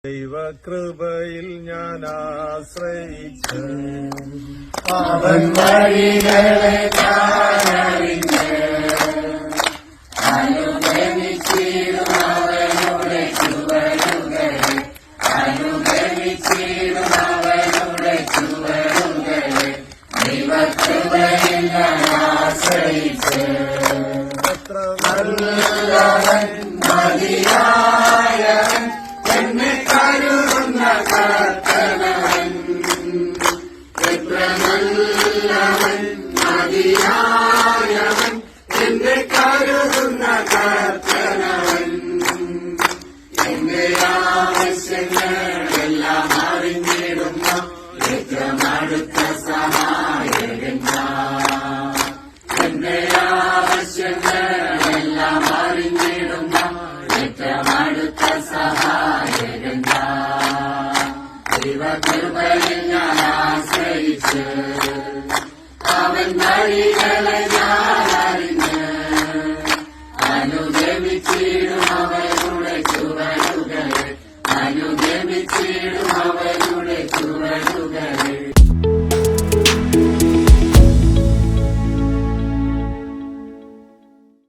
ദൈവകൃപയിൽ ഞാൻ ആശ്രയിച്ച് അവൻ വഴികളെ താനറിഞ്ഞ് അനുഗമിച്ചിടും അവനുടെ ചുവടുകളെ അനുഗമിച്ചിടും അവനുടെ ചുവടുകളെ ദൈവകൃപയിൽ ഞാൻ ആശ്രയിച്ച് എത്ര നല്ലവൻ മതിയായവൻ എന്നെ കരുതുന്ന കർത്തനവൻ എത്ര നല്ലവൻ മതിയായവൻ എന്നെ കരുതുന്ന കർത്തനവൻ എന്റെ ആവശ്യങ്ങളെല്ലാം അറിഞ്ഞിടുന്ന ഏറ്റവും അടുത്ത സഹായകൻ എന്റെ ആവശ്യങ്ങളെല്ലാം അറിഞ്ഞിടുന്ന ഏറ്റവും അടുത്ത സഹായകൻ ദൈവകൃപയിൽ ഞാൻ ആശ്രയിച്ച് അവൻ വഴികളെ ഞാൻ അറിഞ്ഞ് അനുഗമിച്ചിടും അവരുടെ ചുവടുകളെ അനുഗമിച്ചിടും അവരുടെ ചുവടുകളെ